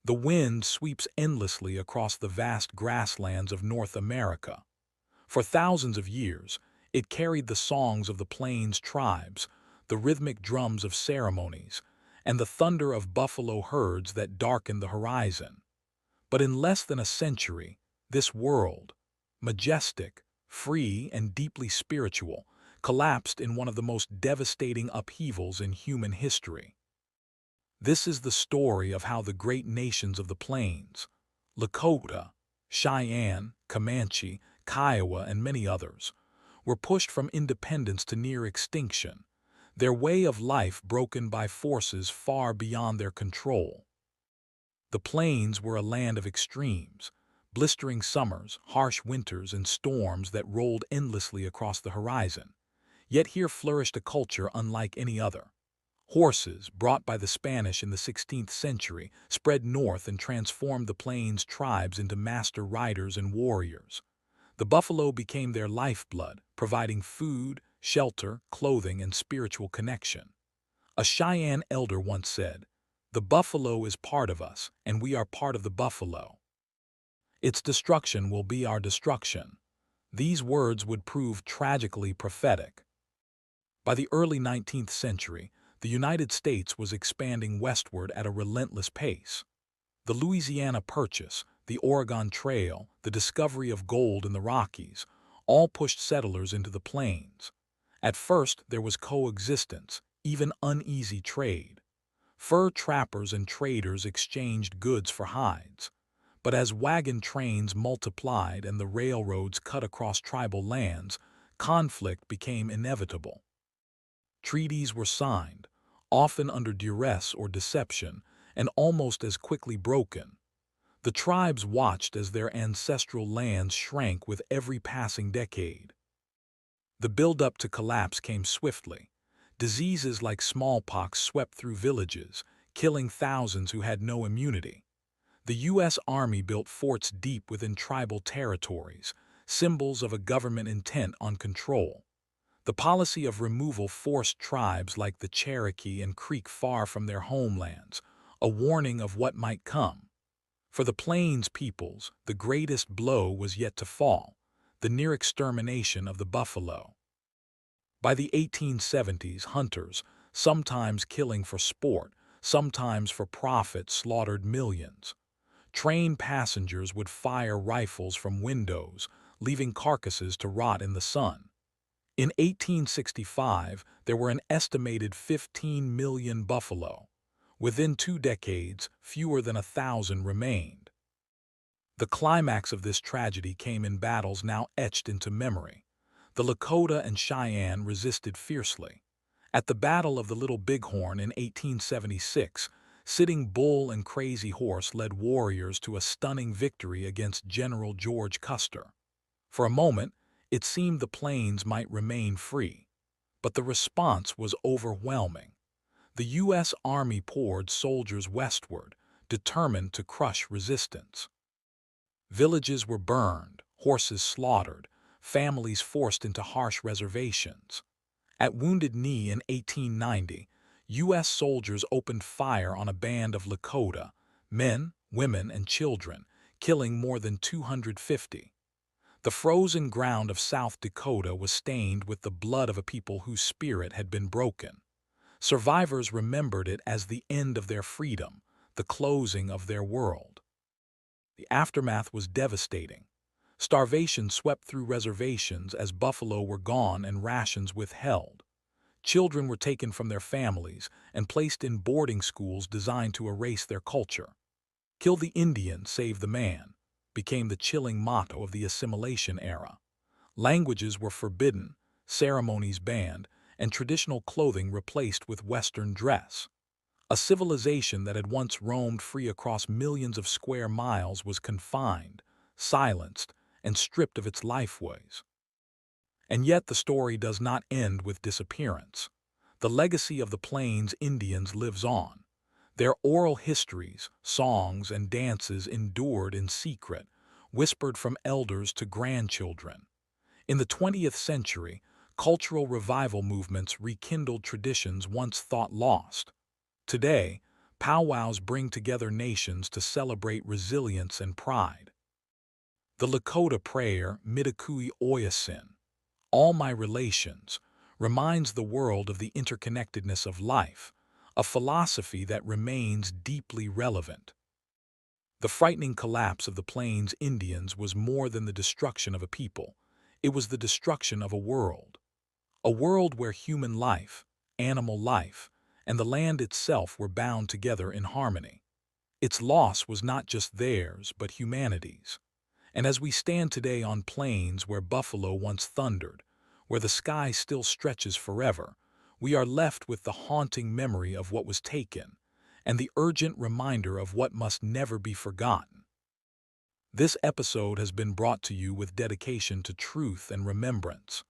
The wind sweeps endlessly across the vast grasslands of North America. For thousands of years, it carried the songs of the plains tribes, the rhythmic drums of ceremonies, and the thunder of buffalo herds that darkened the horizon. But in less than a century, this world, majestic, free, and deeply spiritual, collapsed in one of the most devastating upheavals in human history. This is the story of how the great nations of the plains, Lakota, Cheyenne, Comanche, Kiowa, and many others, were pushed from independence to near extinction, their way of life broken by forces far beyond their control. The plains were a land of extremes, blistering summers, harsh winters, and storms that rolled endlessly across the horizon. Yet here flourished a culture unlike any other. Horses, brought by the Spanish in the 16th century, spread north and transformed the plains tribes into master riders and warriors. The buffalo became their lifeblood, providing food, shelter, clothing, and spiritual connection. A Cheyenne elder once said, "The buffalo is part of us, and we are part of the buffalo. Its destruction will be our destruction." These words would prove tragically prophetic. By the early 19th century, the United States was expanding westward at a relentless pace. The Louisiana Purchase, the Oregon Trail, the discovery of gold in the Rockies, all pushed settlers into the plains. At first, there was coexistence, even uneasy trade. Fur trappers and traders exchanged goods for hides. But as wagon trains multiplied and the railroads cut across tribal lands, conflict became inevitable. Treaties were signed, often under duress or deception, and almost as quickly broken. The tribes watched as their ancestral lands shrank with every passing decade. The build-up to collapse came swiftly. Diseases like smallpox swept through villages, killing thousands who had no immunity. The U.S. Army built forts deep within tribal territories, symbols of a government intent on control. The policy of removal forced tribes like the Cherokee and Creek far from their homelands, a warning of what might come. For the Plains peoples, the greatest blow was yet to fall, the near extermination of the buffalo. By the 1870s, hunters, sometimes killing for sport, sometimes for profit, slaughtered millions. Train passengers would fire rifles from windows, leaving carcasses to rot in the sun. In 1865, there were an estimated 15 million buffalo. Within 2 decades, fewer than 1,000 remained. The climax of this tragedy came in battles now etched into memory. The Lakota and Cheyenne resisted fiercely. At the Battle of the Little Bighorn in 1876, Sitting Bull and Crazy Horse led warriors to a stunning victory against General George Custer. For a moment, it seemed the plains might remain free, but the response was overwhelming. The U.S. Army poured soldiers westward, determined to crush resistance. Villages were burned, horses slaughtered, families forced into harsh reservations. At Wounded Knee in 1890, U.S. soldiers opened fire on a band of Lakota, men, women, and children, killing more than 250. The frozen ground of South Dakota was stained with the blood of a people whose spirit had been broken. Survivors remembered it as the end of their freedom, the closing of their world. The aftermath was devastating. Starvation swept through reservations as buffalo were gone and rations withheld. Children were taken from their families and placed in boarding schools designed to erase their culture. "Kill the Indian, save the man," became the chilling motto of the assimilation era. Languages were forbidden, ceremonies banned, and traditional clothing replaced with Western dress. A civilization that had once roamed free across millions of square miles was confined, silenced, and stripped of its lifeways. And yet the story does not end with disappearance. The legacy of the Plains Indians lives on. Their oral histories, songs, and dances endured in secret, whispered from elders to grandchildren. In the 20th century, cultural revival movements rekindled traditions once thought lost. Today, Powwows bring together nations to celebrate resilience and pride. The Lakota prayer, Mitakui Oyasin, all my relations, reminds the world of the interconnectedness of life, a philosophy that remains deeply relevant. The frightening collapse of the Plains Indians was more than the destruction of a people. It was the destruction of a world where human life, animal life, and the land itself were bound together in harmony. Its loss was not just theirs, but humanity's. And as we stand today on plains where buffalo once thundered, where the sky still stretches forever, we are left with the haunting memory of what was taken and the urgent reminder of what must never be forgotten. This episode has been brought to you with dedication to truth and remembrance.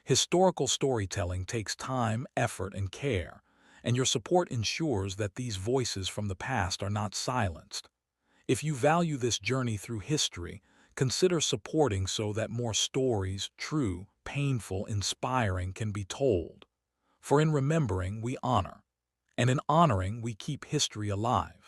Historical storytelling takes time, effort, and care, and your support ensures that these voices from the past are not silenced. If you value this journey through history, consider supporting so that more stories, true, painful, inspiring, can be told. For in remembering, we honor, and in honoring, we keep history alive.